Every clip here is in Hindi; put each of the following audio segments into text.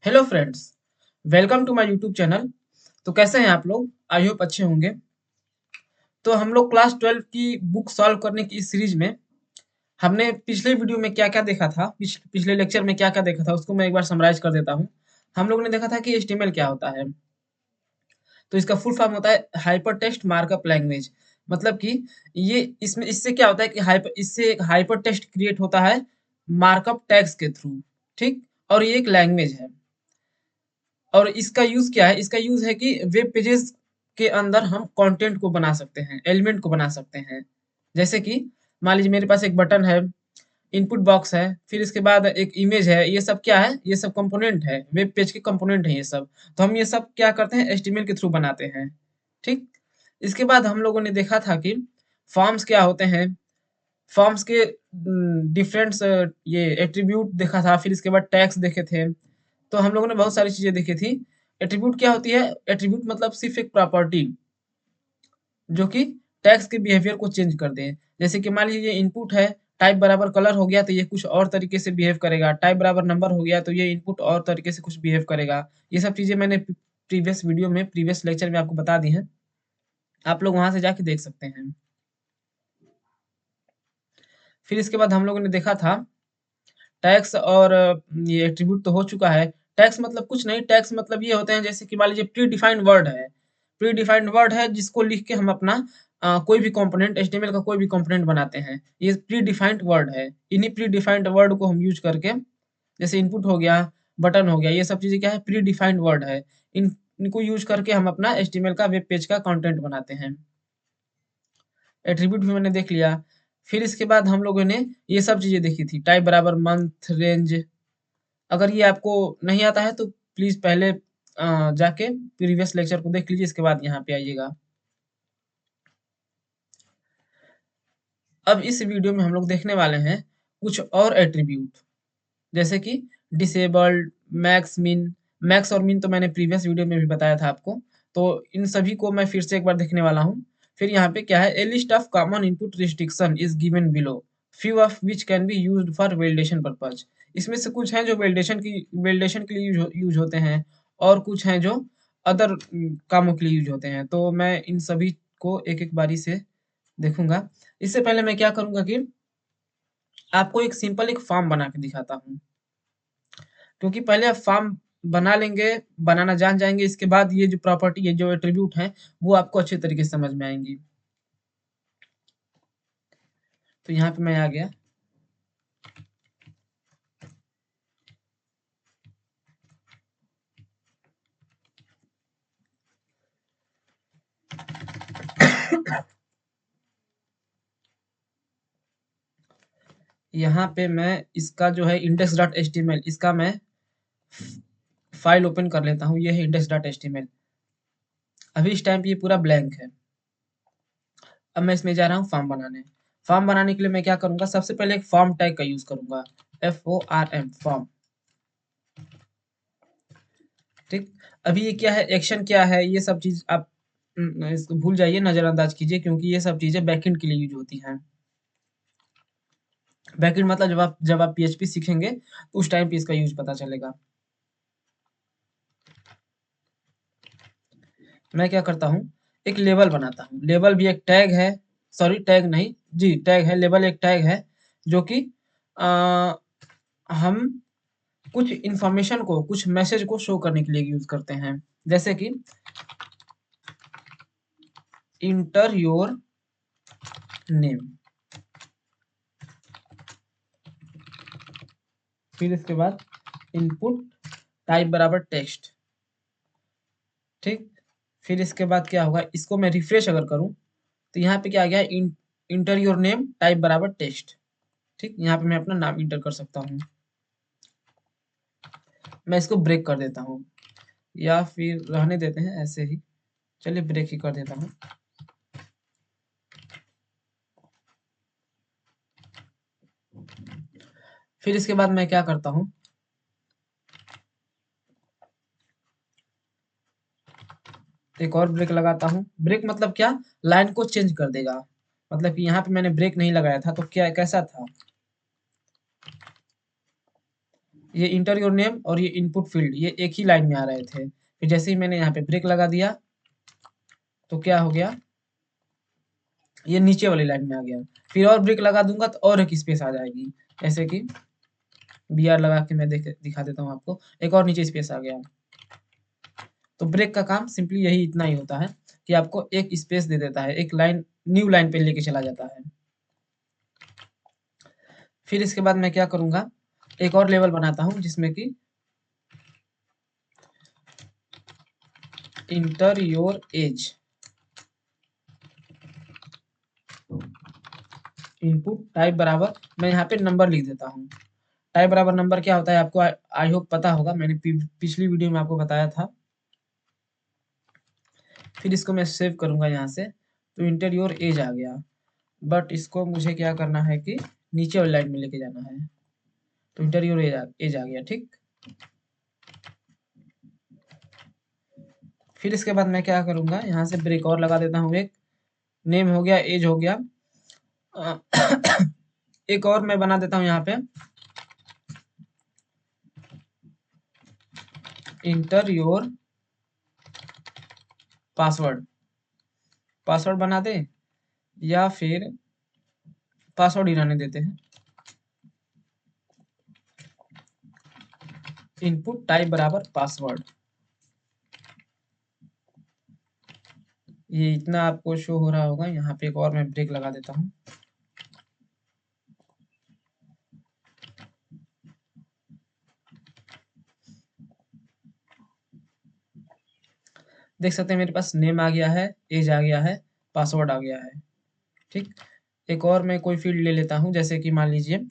Hello friends, welcome to my YouTube channel. तो कैसे हैं आप लोग? आई होप अच्छे होंगे। तो हम लोग क्लास 12 की बुक सॉल्व करने की इस सीरीज में हमने पिछले वीडियो में क्या क्या देखा था, पिछले लेक्चर में क्या क्या देखा था, उसको मैं एक बार समराइज कर देता हूँ। हम लोग ने देखा था कि एचटीएमएल क्या होता है। तो इसका फुल फॉर्म होता है हाइपर टेक्स्ट मार्कअप लैंग्वेज। मतलब कि ये इसमें इससे क्या होता है कि इससे एक हाइपर टेक्स्ट क्रिएट होता है मार्कअप टैग्स के थ्रू। ठीक। और ये एक लैंग्वेज है। और इसका यूज़ क्या है? इसका यूज़ है कि वेब पेजेस के अंदर हम कंटेंट को बना सकते हैं, एलिमेंट को बना सकते हैं। जैसे कि मान लीजिए मेरे पास एक बटन है, इनपुट बॉक्स है, फिर इसके बाद एक इमेज है। ये सब क्या है? ये सब कंपोनेंट है, वेब पेज के कंपोनेंट हैं ये सब। तो हम ये सब क्या करते हैं? एचटीएमएल के थ्रू बनाते हैं। ठीक। इसके बाद हम लोगों ने देखा था कि फॉर्म्स क्या होते हैं। फॉर्म्स के डिफरेंट ये एट्रीब्यूट देखा था। फिर इसके बाद टैग्स देखे थे। तो हम लोगों ने बहुत सारी चीजें देखी थी। एट्रीब्यूट क्या होती है? एट्रीब्यूट मतलब सिर्फ एक प्रॉपर्टी जो कि टैग्स के बिहेवियर को चेंज कर दे। जैसे कि मान लीजिए इनपुट है, टाइप बराबर कलर हो गया तो ये कुछ और तरीके से बिहेव करेगा। टाइप बराबर नंबर हो गया तो ये इनपुट और तरीके से कुछ बिहेव करेगा। ये सब चीजें मैंने प्रीवियस वीडियो में, प्रीवियस लेक्चर में आपको बता दी हैं। आप लोग वहां से जाके देख सकते हैं। फिर इसके बाद हम लोगों ने देखा था टैग्स और ये एट्रीब्यूट तो हो चुका है। टैग्स मतलब कुछ नहीं, टैग्स मतलब ये होते हैं जैसे कि मान लीजिए प्री डिफाइंड वर्ड है। प्री डिफाइंड वर्ड है जिसको लिख के हम अपना कोई भी कंपोनेंट, एचटीएमएल का कोई भी कंपोनेंट बनाते हैं। ये प्री डिफाइंड वर्ड है। इन्हीं प्री डिफाइंड वर्ड को हम यूज करके, जैसे इनपुट हो गया, बटन हो गया, ये सब चीजें क्या है? प्री डिफाइंड वर्ड है। इनको यूज करके हम अपना एचटीएमएल का वेब पेज का कंटेंट बनाते हैं। एट्रीब्यूट भी मैंने देख लिया। फिर इसके बाद हम लोगों ने ये सब चीजें देखी थी, टाइप बराबर मंथ, रेंज। अगर ये आपको नहीं आता है तो प्लीज पहले जाके प्रीवियस लेक्चर को देख लीजिए, इसके बाद यहाँ पे आइएगा। अब इस वीडियो में हम लोग देखने वाले हैं कुछ और एट्रीब्यूट, जैसे कि डिसेबल्ड, मैक्स, मिन। मैक्स और मिन तो मैंने प्रीवियस वीडियो में भी बताया था आपको। तो इन सभी को मैं फिर से एक बार देखने वाला हूँ। फिर यहाँ पे क्या है? A list of common input restriction is given below, few of which can be used for validation purpose. इसमें से कुछ हैं जो वैलिडेशन के लिए यूज होते हैं, और कुछ हैं जो अदर कामों के लिए यूज होते हैं। तो मैं इन सभी को एक एक बारी से देखूंगा। इससे पहले मैं क्या करूंगा कि आपको एक सिंपल एक फॉर्म बना के दिखाता हूँ। क्योंकि पहले आप फॉर्म बना लेंगे, बनाना जान जाएंगे, इसके बाद ये जो प्रॉपर्टी है, जो एट्रीब्यूट है, वो आपको अच्छे तरीके से समझ में आएंगी। तो यहाँ पे मैं आ गया। यहाँ पे मैं इसका जो है index dot H T M L, इसका मैं फाइल ओपन कर लेता हूँ। ये है index dot H T M L. अभी इस टाइम पे ये पूरा ब्लैंक है। अब मैं इसमें जा रहा हूँ फॉर्म बनाने। फॉर्म बनाने के लिए मैं क्या करूंगा? सबसे पहले एक फॉर्म टैग का यूज करूंगा, FORM, फॉर्म। ठीक। अभी ये क्या है, एक्शन क्या है, ये सब चीज आप इसको भूल जाइए, नजरअंदाज कीजिए, क्योंकि ये सब चीजें बैकएंड के लिए यूज होती हैं। बैकएंड मतलब जब आप PHP सीखेंगे तो उस टाइम पे इसका यूज पता चलेगा। मैं क्या करता हूँ? एक लेबल बनाता हूँ। लेबल भी एक टैग है। सॉरी, टैग नहीं जी, टैग है। लेबल एक टैग है जो कि आ, हम कुछ इंफॉर्मेशन को, कुछ मैसेज को शो करने के लिए यूज करते हैं। जैसे कि इंटर योर नेम, फिर इसके बाद इनपुट टाइप बराबर टेक्स्ट। ठीक। फिर इसके बाद क्या होगा? इसको मैं रिफ्रेश अगर करूं तो यहाँ पे क्या आ गया? इंटर योर नेम टाइप बराबर टेक्स्ट। ठीक। यहाँ पे मैं अपना नाम इंटर कर सकता हूँ। मैं इसको ब्रेक कर देता हूँ, या फिर रहने देते हैं ऐसे ही। चलिए ब्रेक ही कर देता हूँ। फिर इसके बाद मैं क्या करता हूँ? एक और ब्रेक लगाता हूँ। ब्रेक मतलब क्या? लाइन को चेंज कर देगा। मतलब कि यहाँ पे मैंने ब्रेक नहीं लगाया था तो क्या कैसा था? ये इंटर योर नेम और ये इनपुट फील्ड ये एक ही लाइन में आ रहे थे। फिर जैसे ही मैंने यहाँ पे ब्रेक लगा दिया तो क्या हो गया, ये नीचे वाली लाइन में आ गया। फिर और ब्रेक लगा दूंगा तो और एक स्पेस आ जाएगी, जैसे कि बी आर लगा के मैं दिखा देता हूँ आपको, एक और नीचे स्पेस आ गया। तो ब्रेक का काम सिंपली यही इतना ही होता है कि आपको एक स्पेस दे देता है, एक लाइन न्यू लाइन पे लेके चला जाता है। फिर इसके बाद मैं क्या करूंगा, एक और लेवल बनाता हूं जिसमें कि inter your age, input type बराबर, मैं यहाँ पे नंबर लिख देता हूँ। टाइप बराबर नंबर क्या होता है आपको आई होप पता होगा, मैंने पिछली वीडियो में आपको बताया था। फिर इसको मैं सेव करूंगा यहाँ से, तो इंटर योर एज आ गया। बट इसको मुझे क्या करना है कि नीचे वाली लाइन में लेके जाना है, तो इंटर योर एज आ गया। ठीक, फिर इसके बाद मैं क्या करूंगा, यहाँ से ब्रेक और लगा देता हूँ, एक नेम हो गया, एज हो गया। एक और मैं बना देता हूँ यहाँ पे, इंटर योर पासवर्ड, पासवर्ड बना दे या फिर पासवर्ड ही रहने देते हैं। इनपुट टाइप बराबर पासवर्ड, ये इतना आपको शो हो रहा होगा। यहाँ पे एक और मैं ब्रेक लगा देता हूँ। देख सकते हैं मेरे पास नेम आ गया है, एज आ गया है, पासवर्ड आ गया है। ठीक, एक और मैं कोई फील्ड ले लेता हूँ, जैसे कि मान लीजिए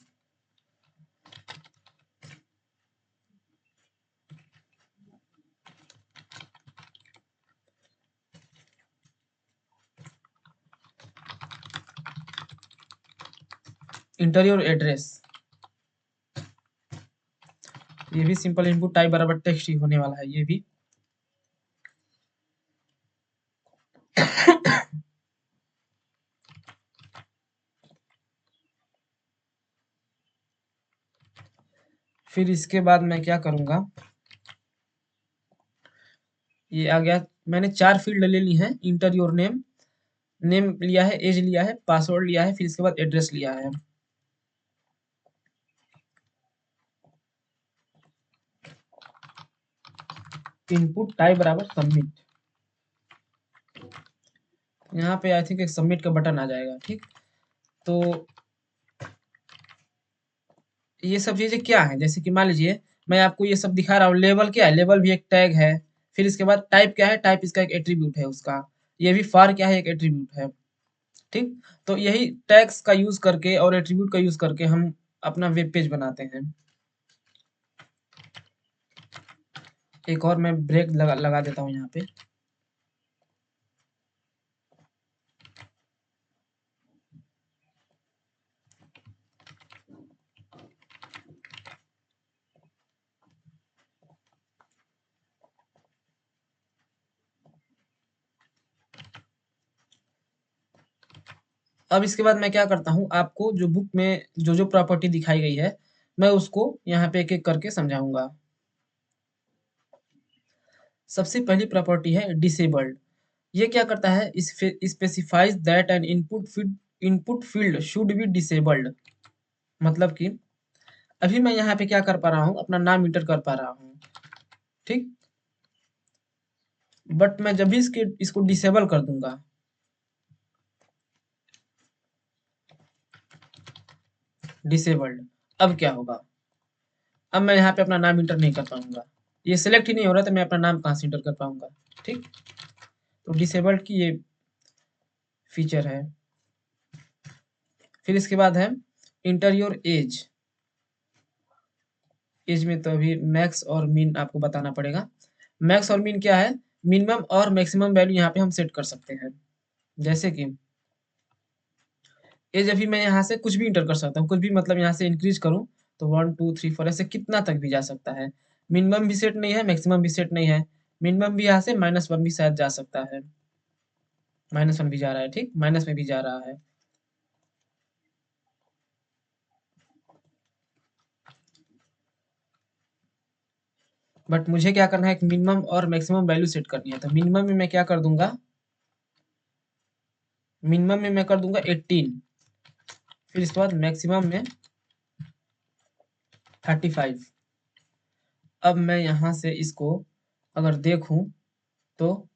इंटर योर एड्रेस, ये भी सिंपल इनपुट टाइप बराबर टेक्स्ट ही होने वाला है ये भी। फिर इसके बाद मैं क्या करूंगा, ये आ गया, मैंने 4 फील्ड ले ली हैं। इंटर योर नेम, नेम लिया है, एज लिया है, पासवर्ड लिया है, फिर इसके बाद एड्रेस लिया है। इनपुट टाइप बराबर सबमिट, यहाँ पे आई थिंक एक सबमिट का बटन आ जाएगा। ठीक, तो ये सब चीजें क्या है, जैसे कि मान लीजिए मैं आपको ये सब दिखा रहा हूँ। लेबल क्या है, लेबल भी एक टैग है। फिर इसके बाद टाइप क्या है, टाइप इसका एक एट्रीब्यूट है उसका। ये भी फार क्या है, एक एट्रीब्यूट है। ठीक, तो यही टैग्स का यूज करके और एट्रीब्यूट का यूज करके हम अपना वेब पेज बनाते हैं। एक और मैं ब्रेक लगा देता हूँ यहाँ पे। अब इसके बाद मैं क्या करता हूँ, आपको जो बुक में जो जो प्रॉपर्टी दिखाई गई है मैं उसको यहाँ पे एक एक करके समझाऊंगा। सबसे पहली प्रॉपर्टी है डिसेबल्ड। ये क्या करता है, specifies that N input field should be disabled. मतलब कि अभी मैं यहाँ पे क्या कर पा रहा हूँ, अपना नाम इंटर कर पा रहा हूँ। ठीक, बट मैं जब भी इसको डिसेबल कर दूंगा, डिसेबल्ड, अब क्या होगा, अब मैं यहाँ पे अपना नाम इंटर नहीं कर पाऊंगा। ये सिलेक्ट ही नहीं हो रहा तो मैं अपना नाम कहाँ से इंटर कर पाऊंगा। ठीक, तो डिसेबल्ड की ये फीचर है। फिर इसके बाद है इंटर योर एज। एज में तो अभी मैक्स और मिन आपको बताना पड़ेगा। मैक्स और मिन क्या है, मिनिमम और मैक्सिमम वैल्यू यहाँ पे हम सेट कर सकते हैं। जैसे कि एज अभी मैं यहाँ से कुछ भी इंटर कर सकता हूँ, कुछ भी मतलब यहाँ से इंक्रीज करूँ तो 1 2 3 4 ऐसे कितना तक भी जा सकता है। मिनिमम भी सेट नहीं है, मैक्सिमम भी सेट नहीं है। मिनिमम भी यहाँ से -1 भी शायद जा सकता है, -1 भी जा रहा है। ठीक, माइनस में भी जा रहा है। बट मुझे क्या करना है, एक मिनिमम और मैक्सिमम वैल्यू सेट करनी है। तो मिनिमम में मैं क्या कर दूंगा, मिनिमम में मैं कर दूंगा 18, फिर इसके बाद मैक्सिमम में 35। अब मैं यहाँ से इसको अगर देखूं तो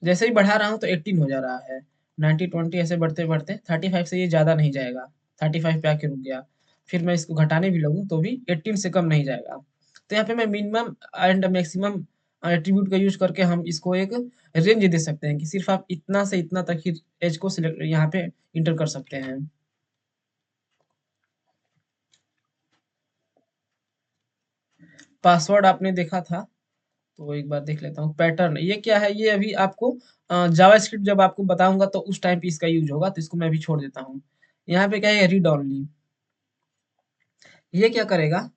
जैसे ही बढ़ा रहा हूँ तो 18 हो जा रहा है, 90 20 ऐसे बढ़ते बढ़ते 35 से ये ज़्यादा नहीं जाएगा, 35 पे आके रुक गया। फिर मैं इसको घटाने भी लगूँ तो भी 18 से कम नहीं जाएगा। तो यहाँ पे मैं मिनिमम एंड मैक्सिमम एट्रीब्यूट का यूज करके हम इसको एक रेंज दे सकते हैं कि सिर्फ आप इतना से इतना तक ही एज को सिलेक्ट यहाँ पे इंटर कर सकते हैं। पासवर्ड आपने देखा था, तो एक बार देख लेता हूँ। पैटर्न ये क्या है, ये अभी आपको जावास्क्रिप्ट जब आपको बताऊंगा तो उस टाइम पे इसका यूज होगा, तो इसको मैं अभी छोड़ देता हूँ। यहाँ पे क्या है, रीड ओनली। ये क्या करेगा,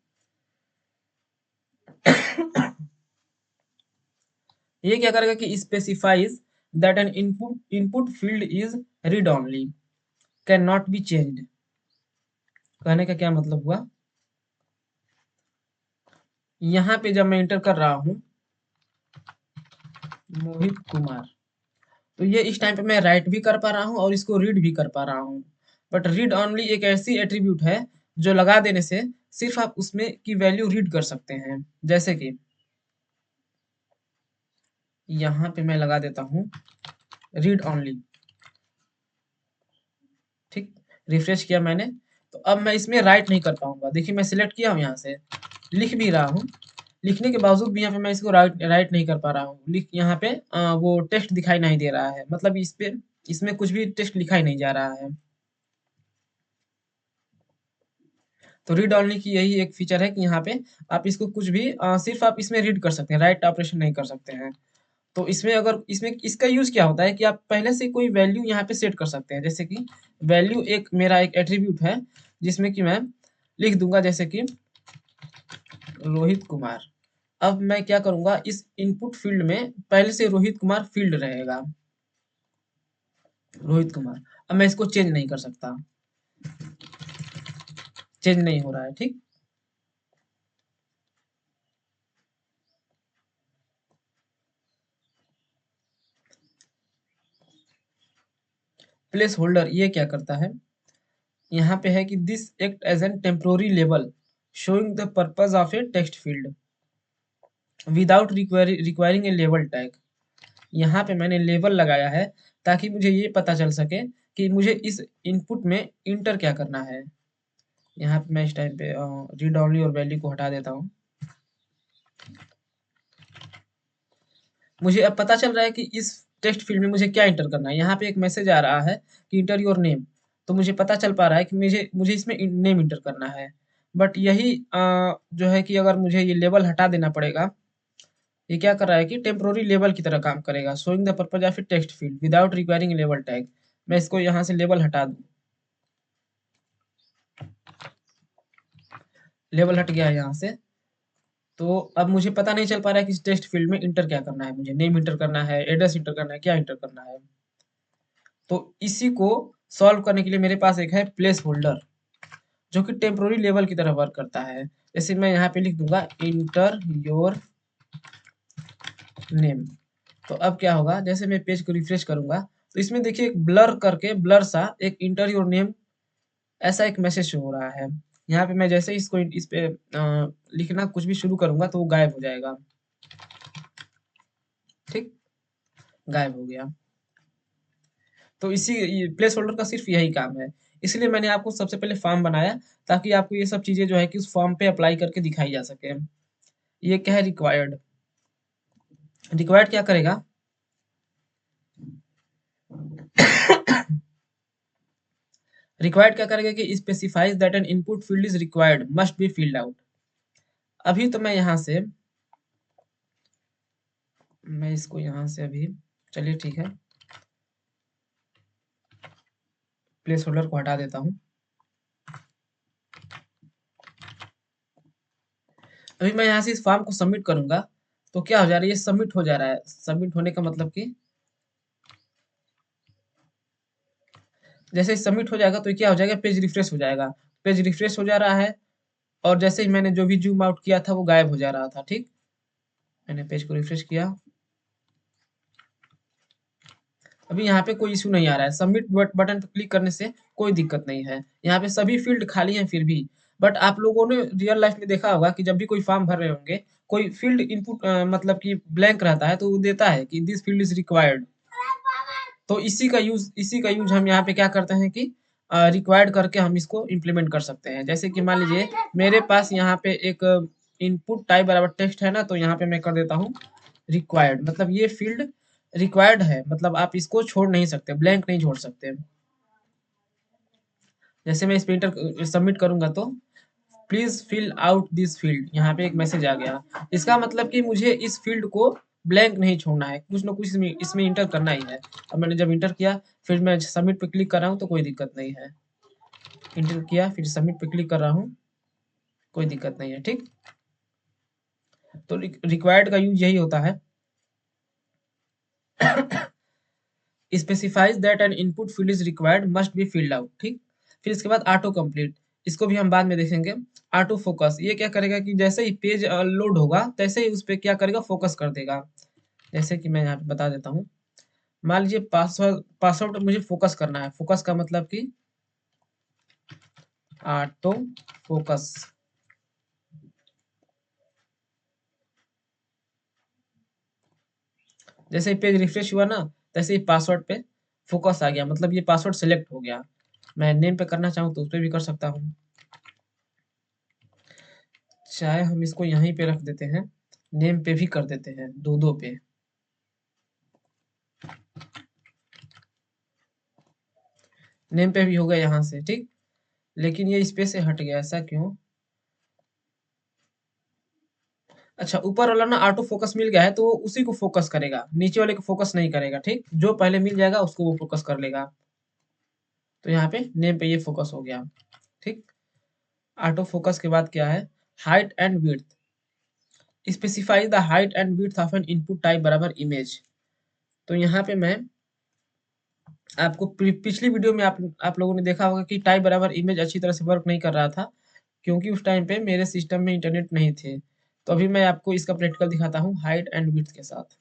ये क्या करेगा कि specifies that N input input field is read only, can not be changed. कहने का क्या मतलब हुआ, यहाँ पे जब मैं इंटर कर रहा हूँ मोहित कुमार, तो ये इस टाइम पे मैं राइट भी कर पा रहा हूँ और इसको रीड भी कर पा रहा हूँ। बट रीड ओनली एक ऐसी एट्रीब्यूट है जो लगा देने से सिर्फ आप उसमें की वैल्यू रीड कर सकते हैं। जैसे कि यहाँ पे मैं लगा देता हूँ रीड ओनली, ठीक, रिफ्रेश किया मैंने, तो अब मैं इसमें राइट नहीं कर पाऊंगा। देखिए मैं सिलेक्ट किया हूँ, यहाँ से लिख भी रहा हूँ, लिखने के बावजूद भी यहाँ पे मैं इसको राइट राइट नहीं कर पा रहा हूँ। लिख यहाँ पे वो टेक्स्ट दिखाई नहीं दे रहा है, मतलब इस पे इसमें कुछ भी टेक्स्ट लिखाई नहीं जा रहा है। तो रीड ओनली की यही एक फीचर है कि यहाँ पे आप इसको कुछ भी सिर्फ आप इसमें रीड कर सकते हैं, राइट ऑपरेशन नहीं कर सकते हैं। तो इसमें अगर इसमें इसका यूज क्या होता है कि आप पहले से कोई वैल्यू यहाँ पे सेट कर सकते हैं। जैसे कि वैल्यू एक मेरा एक एट्रीब्यूट है जिसमें कि मैं लिख दूंगा जैसे कि रोहित कुमार। अब मैं क्या करूंगा, इस इनपुट फील्ड में पहले से रोहित कुमार फील्ड रहेगा, रोहित कुमार। अब मैं इसको चेंज नहीं कर सकता, चेंज नहीं हो रहा है, ठीक। प्लेस होल्डर ये क्या करता है, यहाँ पे है कि this act as an temporary label showing the purpose of a text field without requiring a label tag. यहाँ पे मैंने लेबल लगाया है ताकि मुझे ये पता चल सके कि मुझे इस इनपुट में इंटर क्या करना है। यहाँ पे मैं इस टाइम पे रीड ओनली और वैल्यू को हटा देता हूँ। मुझे अब पता चल रहा है कि इस टेक्स्ट फील्ड में मुझे क्या इंटर करना है। यहाँ पे एक मैसेज आ रहा है कि इंटर योर नेम, तो मुझे पता चल पा रहा है कि मुझे मुझे इसमें नेम इंटर करना है। बट यही जो है कि अगर मुझे ये लेबल हटा देना पड़ेगा, ये क्या कर रहा है कि टेम्पोररी लेबल की तरह काम करेगा, showing the purpose of a text field without requiring label tag. मैं इसको यहाँ से लेबल हटा दूँ, लेबल हट गया है यहाँ से। तो अब मुझे पता नहीं चल पा रहा है कि इस टेक्स्ट फील्ड में इंटर क्या करना है, मुझे नेम इंटर करना है, एड्रेस इंटर करना है, क्या इंटर करना है। तो इसी को सॉल्व करने के लिए मेरे पास एक है प्लेस होल्डर, जो कि टेम्पोररी लेवल की तरह वर्क करता है। जैसे मैं यहाँ पे लिख दूंगा इंटर योर नेम, तो अब क्या होगा, जैसे मैं पेज को रिफ्रेश करूंगा तो इसमें देखिए एक ब्लर करके ब्लर सा एक इंटर योर नेम ऐसा एक मैसेज शो हो रहा है। यहाँ पे मैं जैसे इसको इस पे लिखना कुछ भी शुरू करूंगा तो वो गायब हो जाएगा, ठीक, गायब हो गया। तो इसी प्लेस होल्डर का सिर्फ यही काम है। इसलिए मैंने आपको सबसे पहले फॉर्म बनाया ताकि आपको ये सब चीजें जो है कि उस फॉर्म पे अप्लाई करके दिखाई जा सके। ये क्या है, रिक्वायर्ड। रिक्वायर्ड क्या करेगा, रिक्वायर्ड क्या करेगा कि specifies that N input field is required must be field out. अभी तो मैं यहाँ से मैं इसको यहाँ से अभी, चलिए ठीक है, प्लेस होल्डर को हटा देता हूँ। अभी मैं यहाँ से इस फॉर्म को सबमिट करूंगा तो क्या हो जा रहा है, ये सबमिट हो जा रहा है। सबमिट होने का मतलब कि जैसे सबमिट हो जाएगा तो क्या हो जाएगा, पेज रिफ्रेश हो जाएगा। पेज रिफ्रेश हो जा रहा है और जैसे ही मैंने जो भी जूम आउट किया था वो गायब हो जा रहा था, ठीक। मैंने पेज को रिफ्रेश किया, अभी यहाँ पे कोई इशू नहीं आ रहा है। सबमिट बटन पर क्लिक करने से कोई दिक्कत नहीं है। यहाँ पे सभी फील्ड खाली हैं फिर भी, बट आप लोगों ने रियल लाइफ में देखा होगा कि जब भी कोई फॉर्म भर रहे होंगे, कोई फील्ड इनपुट मतलब कि ब्लैंक रहता है, तो वो देता है कि दिस फील्ड इज रिक्वायर्ड। तो इसी का यूज हम यहाँ पे क्या करते हैं कि रिक्वायर्ड करके हम इसको इम्प्लीमेंट कर सकते हैं। जैसे कि मान लीजिए मेरे पास यहाँ पे एक इनपुट टाइप बराबर टेक्स्ट है ना, तो यहाँ पे मैं कर देता हूँ रिक्वायर्ड, मतलब ये फील्ड रिक्वायर्ड है, मतलब आप इसको छोड़ नहीं सकते, ब्लैंक नहीं छोड़ सकते। जैसे मैं इस पे इंटर सबमिट करूंगा तो please fill out this field, यहाँ पे एक मैसेज आ गया। इसका मतलब कि मुझे इस फील्ड को ब्लैंक नहीं छोड़ना है, कुछ ना कुछ इसमें इंटर करना ही है। अब मैंने जब इंटर किया, फिर मैं सबमिट पे क्लिक कर रहा हूँ तो कोई दिक्कत नहीं है। इंटर किया, फिर सबमिट पे क्लिक कर रहा हूँ, कोई दिक्कत नहीं है। ठीक, तो रिक्वायर्ड का यूज यही होता है। Specifies that N input field is required must be filled out. ठीक, फिर इसके बाद ऑटो कंप्लीट, इसको भी हम बाद में देखेंगे। ऑटो फोकस, ये क्या करेगा कि जैसे ही पेज लोड होगा तैसे ही उस पर क्या करेगा, फोकस कर देगा। जैसे कि मैं यहाँ पे बता देता हूँ, मान लीजिए पासवर्ड पासवर्ड मुझे फोकस करना है। फोकस का मतलब कि ऑटो फोकस। जैसे ही पेज रिफ्रेश हुआ ना, तैसे ही पासवर्ड पे फोकस आ गया, मतलब ये पासवर्ड सेलेक्ट हो गया। मैं नेम पे करना चाहूँ तो उस पर भी कर सकता हूँ, चाहे हम इसको यहीं पे रख देते हैं, नेम पे भी कर देते हैं, दो दो पे। नेम पे भी हो गया यहाँ से। ठीक, लेकिन ये स्पेस से हट गया, ऐसा क्यों? अच्छा, ऊपर वाला ना ऑटो फोकस मिल गया है तो वो उसी को फोकस करेगा, नीचे वाले को फोकस नहीं करेगा। ठीक, जो पहले मिल जाएगा उसको वो फोकस कर लेगा। तो यहाँ पे नेम पे ये फोकस हो गया। ठीक, ऑटो फोकस के बाद क्या है, height and width. Specify the height and width of N input type बराबर इमेज। तो यहाँ पे मैं आपको पिछली वीडियो में आप लोगों ने देखा होगा कि टाइप बराबर इमेज अच्छी तरह से वर्क नहीं कर रहा था, क्योंकि उस टाइम पे मेरे सिस्टम में इंटरनेट नहीं थे। तो अभी मैं आपको इसका प्रैक्टिकल दिखाता हूँ हाइट एंड विड्थ के साथ।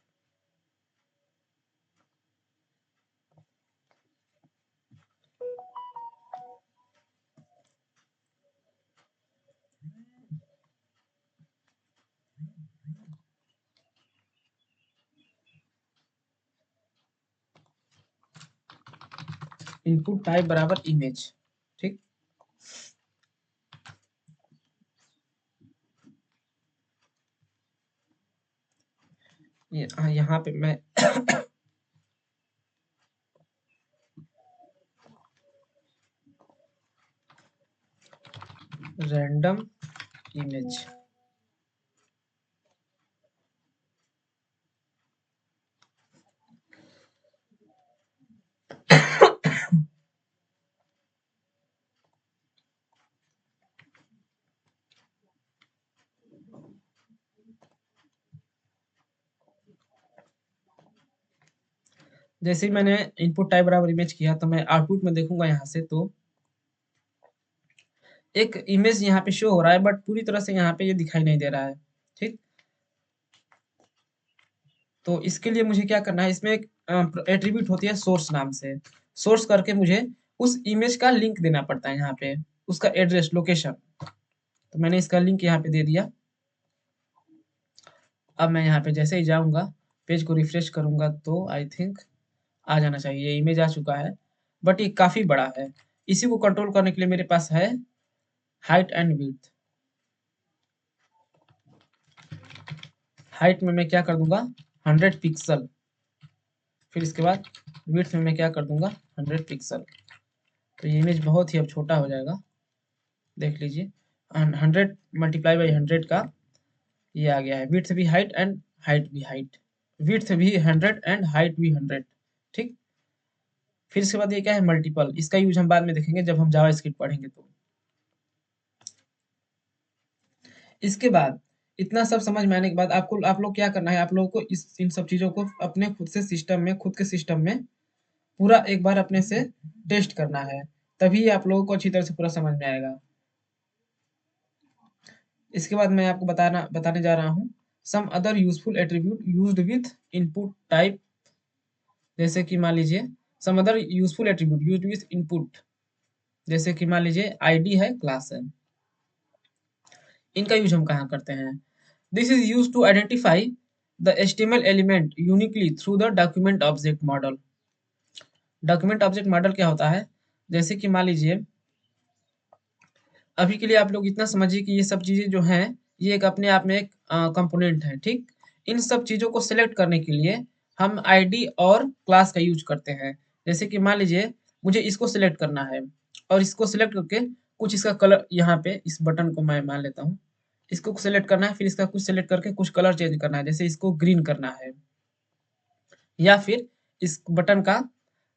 इनपुट टाइप बराबर इमेज। ठीक, यहाँ पे मैं रैंडम इमेज, जैसे ही मैंने इनपुट टाइप बराबर इमेज किया, तो मैं आउटपुट में देखूंगा यहाँ से, तो एक इमेज यहाँ पे शो हो रहा है, बट पूरी तरह से यहाँ पे ये दिखाई नहीं दे रहा है। ठीक, तो इसके लिए मुझे क्या करना है, इसमें एक एट्रीब्यूट होती है सोर्स नाम से। सोर्स करके मुझे उस इमेज का लिंक देना पड़ता है, यहाँ पे उसका एड्रेस लोकेशन। तो मैंने इसका लिंक यहाँ पे दे दिया। अब मैं यहाँ पे जैसे ही जाऊँगा, पेज को रिफ्रेश करूँगा, तो आई थिंक आ जाना चाहिए, इमेज आ चुका है, बट ये काफ़ी बड़ा है। इसी को कंट्रोल करने के लिए मेरे पास है हाइट एंड विड्थ। हाइट में मैं क्या कर दूंगा, 100 पिक्सल। फिर इसके बाद विड्थ में मैं क्या कर दूंगा, 100 पिक्सल। तो ये इमेज बहुत ही अब छोटा हो जाएगा, देख लीजिए। 100 × 100 का ये आ गया है। विड्थ भी हाइट एंड हाइट भी हाइट, विड्थ भी 100 एंड हाइट भी 100। ठीक, फिर इसके बाद ये क्या है, मल्टीपल। इसका यूज हम बाद में देखेंगे जब हम जावास्क्रिप्ट पढ़ेंगे। तो इसके बाद इतना सब समझ में आने के बाद आप लोग क्या करना है, आप लोगों को इन सब चीज़ों को अपने खुद से सिस्टम में, खुद के सिस्टम में पूरा एक बार अपने से टेस्ट करना है, तभी आप लोगों को अच्छी तरह से पूरा समझ में आएगा। इसके बाद मैं आपको बताने जा रहा हूँ some other useful attribute used with input type, जैसे कि मान लीजिए some other useful attribute used with input, जैसे कि मान लीजिए आईडी है, क्लास है, इनका यूज हम कहाँ करते हैं? This is use to identify the HTML element uniquely through the document object model. Document object model क्या होता है? जैसे कि मान लीजिए अभी के लिए आप लोग इतना समझिए कि ये सब चीज़ें जो हैं, ये एक अपने आप में एक कंपोनेंट है, ठीक? इन सब चीज़ों को सिलेक्ट करने के लिए हम आईडी और क्लास का यूज करते हैं। जैसे कि मान लीजिए मुझे इसको सिलेक्ट करना है और इसको सिलेक्ट करके कुछ इसका कलर, यहाँ पे इस बटन को मैं मान लेता हूँ, इसको सिलेक्ट करना है, फिर इसका कुछ सिलेक्ट करके कुछ कलर चेंज करना है, जैसे इसको ग्रीन करना है, या फिर इस बटन का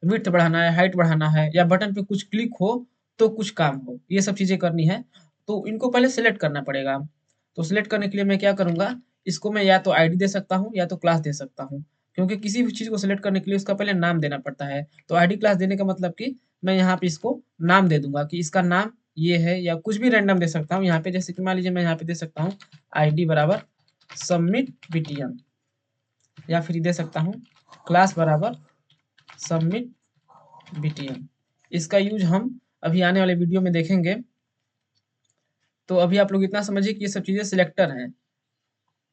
विड्थ बढ़ाना है, हाइट बढ़ाना है, या बटन पे कुछ क्लिक हो तो कुछ काम हो, ये सब चीज़ें करनी है, तो इनको पहले सेलेक्ट करना पड़ेगा। तो सेलेक्ट करने के लिए मैं क्या करूँगा, इसको मैं या तो आईडी दे सकता हूँ या तो क्लास दे सकता हूँ, क्योंकि किसी भी चीज़ को सेलेक्ट करने के लिए उसका पहले नाम देना पड़ता है। तो आईडी क्लास देने का मतलब कि मैं यहाँ पे इसको नाम दे दूँगा कि इसका नाम ये है, या कुछ भी रैंडम दे सकता हूँ यहाँ पे, जैसे कि मान लीजिए मैं यहाँ पे दे सकता हूँ आईडी बराबर सबमिट बीटीएम, या फिर दे सकता हूँ क्लास बराबर सबमिट बीटीएम। इसका यूज हम अभी आने वाले वीडियो में देखेंगे। तो अभी आप लोग इतना समझिए कि ये सब चीज़ें सिलेक्टर हैं,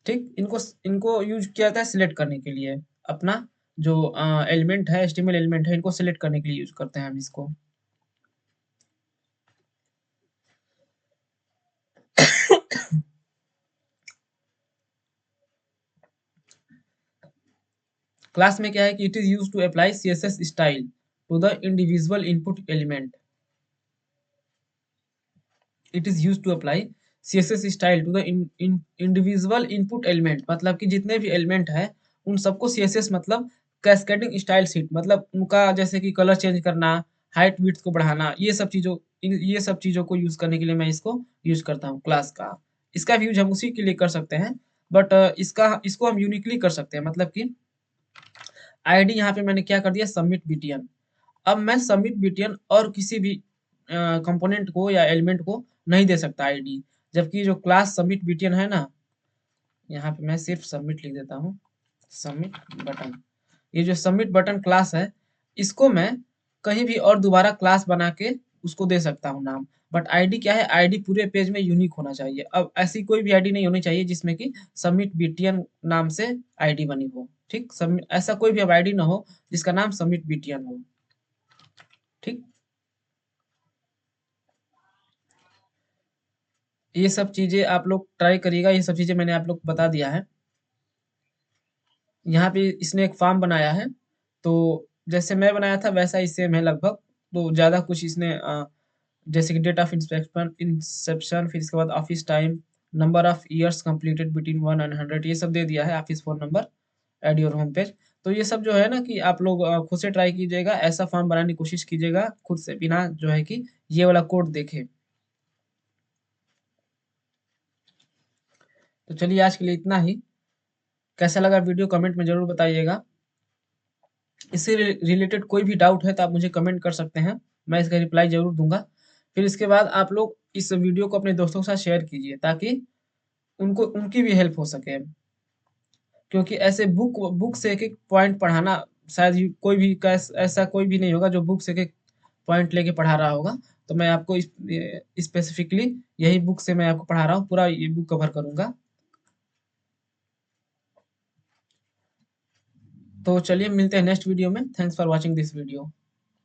ठीक? इनको इनको यूज किया जाता है सिलेक्ट करने के लिए, अपना जो एलिमेंट है, एचटीएमएल एलिमेंट है, इनको सिलेक्ट करने के लिए यूज करते हैं हम इसको। क्लास में क्या है कि it is use to apply CSS style to the individual input element. It is use to apply CSS style to the individual input element, मतलब कि जितने भी एलिमेंट है उन सबको सीएसएस मतलब कैस्केडिंग स्टाइल शीट, मतलब उनका जैसे कि कलर चेंज करना, हाइट विड्थ को बढ़ाना, ये सब चीज़ों को यूज़ करने के लिए मैं इसको यूज़ करता हूँ क्लास का। इसका भी यूज़ हम उसी के लिए कर सकते हैं, बट इसको हम यूनिकली कर सकते हैं, मतलब कि आईडी यहाँ पे मैंने क्या कर दिया, सबमिट बीटीएन। अब मैं सबमिट बीटीएन और किसी भी कंपोनेंट को या एलिमेंट को नहीं दे सकता आईडी, जबकि जो क्लास सबमिट बीटीएन है ना, यहाँ पे मैं सिर्फ सबमिट लिख देता हूँ, सबमिट बटन। ये जो सबमिट बटन क्लास है, इसको मैं कहीं भी और दोबारा क्लास बना के उसको दे सकता हूँ नाम, बट आईडी क्या है, आईडी पूरे पेज में यूनिक होना चाहिए। अब ऐसी कोई भी आईडी नहीं होनी चाहिए जिसमें कि सबमिट बीटीएन नाम से आईडी बनी हो, ठीक? सबमिट ऐसा कोई भी अब आईडी ना हो जिसका नाम सबमिट बीटीएन हो, ठीक? ये सब चीज़ें आप लोग ट्राई करिएगा, ये सब चीज़ें मैंने आप लोग को बता दिया है। यहाँ पे इसने एक फॉर्म बनाया है, तो जैसे मैं बनाया था वैसा ही सेम है लगभग, तो ज़्यादा कुछ इसने जैसे कि डेट ऑफ इंसेप्शन, फिर इसके बाद office time, number of years completed between 1 and 100, ये सब दे दिया है, office phone number, add your home page. तो ये सब जो है ना कि आप लोग खुद से ट्राई कीजिएगा, ऐसा फॉर्म बनाने की कोशिश कीजिएगा खुद से, बिना जो है कि ये वाला कोड देखे। तो चलिए आज के लिए इतना ही। कैसा लगा वीडियो कमेंट में ज़रूर बताइएगा। इससे रिलेटेड कोई भी डाउट है तो आप मुझे कमेंट कर सकते हैं, मैं इसका रिप्लाई ज़रूर दूँगा। फिर इसके बाद आप लोग इस वीडियो को अपने दोस्तों के साथ शेयर कीजिए, ताकि उनको उनकी भी हेल्प हो सके। क्योंकि ऐसे बुक से एक-एक पॉइंट पढ़ाना शायद ही कोई भी ऐसा कोई भी नहीं होगा जो बुक से एक-एक पॉइंट लेके पढ़ा रहा होगा। तो मैं आपको स्पेसिफिकली यही बुक से मैं आपको पढ़ा रहा हूँ, पूरा ये बुक कवर करूँगा। तो चलिए मिलते हैं नेक्स्ट वीडियो में। Thanks for watching this video.